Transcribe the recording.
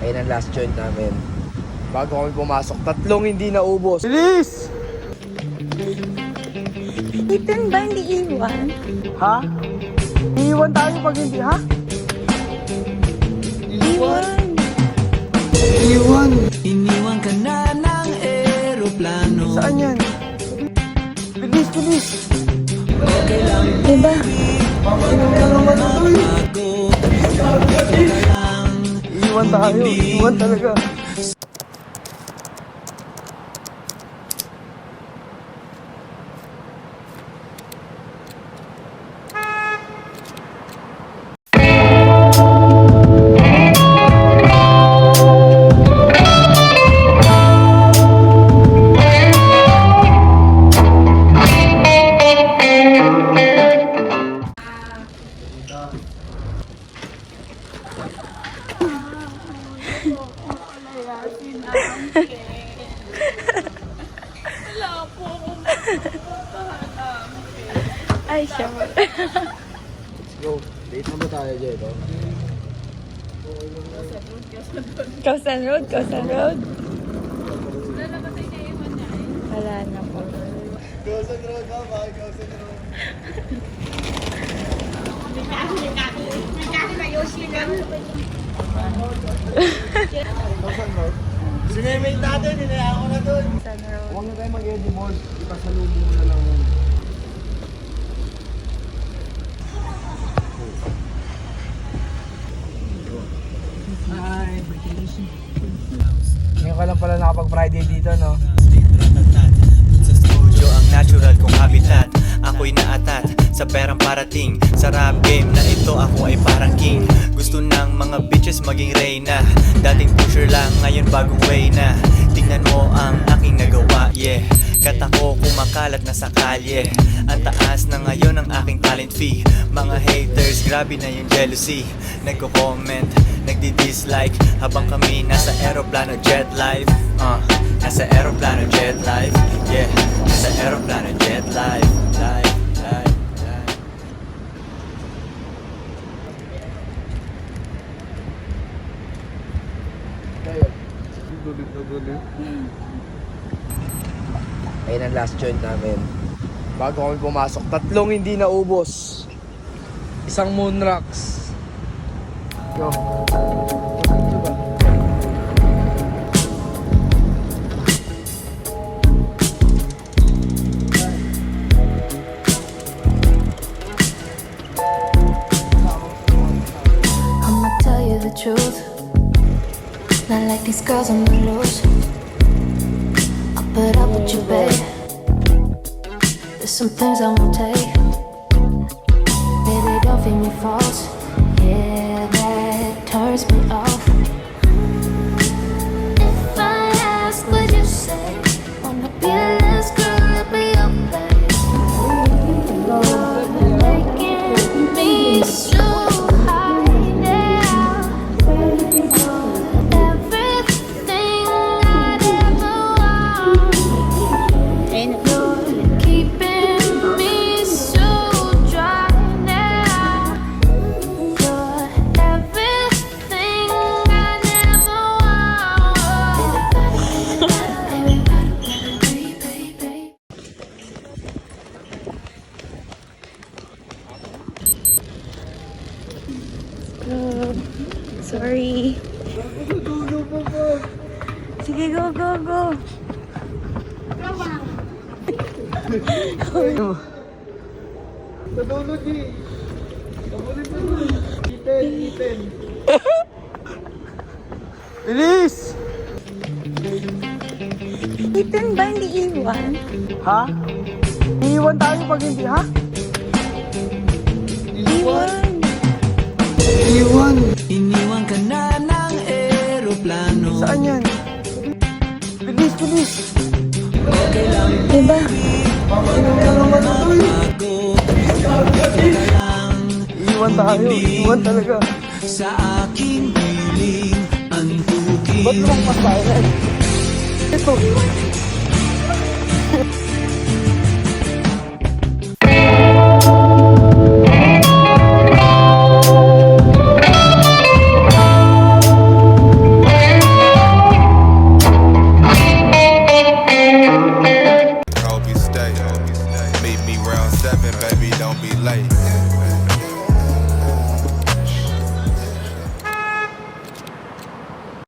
Ayun ang last joint namin. Bago kami pumasok, tatlong hindi naubos. Bilis! Ethan ba hindi iwan? Ha? Iiwan tayo pag hindi, ha? Iwan! Iiwan! Iniwan ka na ng eroplano. Saan yan? Bilis, bilis! Diba? Iiwan tayo. Iiwan talaga. Ay, siya mo. Let's go. Date na ba tayo dito? Kausan Road, Kausan Road. Wala na po. Kausan Road ba? Bakit Kausan Road? Kausan Road? Sinemate natin, hinayaan ko na dun. Kausan Road. Huwag na tayo mag-edit mall. Ipasalubong mo na lang yun. Ngayon ka lang pala nakapag-Friday dito, no? Sa studio ang natural kong habitat. Ako'y naatat sa perang parating. Sa rap game na ito ako ay parang king. Gusto ng mga bitches maging reyna. Dating pusher lang, ngayon bagong way na. Tingnan mo ang aking nagawa, yeah. Kata ko kumakalat na sa kalye. Ang taas na ngayon ang aking talent fee. Mga haters, grabe na yung jealousy. Nagko-comment, nagdi-dislike habang kami nasa aeroplano jet life. Nasa aeroplano jet life. Yeah, nasa aeroplano jet life. Life. Ayun ang last joint namin. Bago kami pumasok, tatlong hindi naubos. Isang moon rocks. Yo. I'ma tell you the truth. Not like these girls on the loose. I'll put up with you, babe. There's some things I won't take. Baby, don't feed me false. Yeah, that turns me off. If I ask, would you say? Wanna be the last girl to be your place? You're making me so high now. Everything I'd ever want. You're keeping me so dry now. You're everything I never want. Sorry. Sige, go, go, go. Natulog eh. Kamulit na dun. Iten. Bilis! Ethan ba hindi iwan? Ha? Iiwan tayo pag hindi, ha? Iwan! Iiwan! Iniwan ka na ng eroplano. Saan yan? Bilis, bilis! Diba? Iiwan tayo. Iiwan talaga. Sa aking piling ang tuking. Ba't lumang mas viral? Ito. like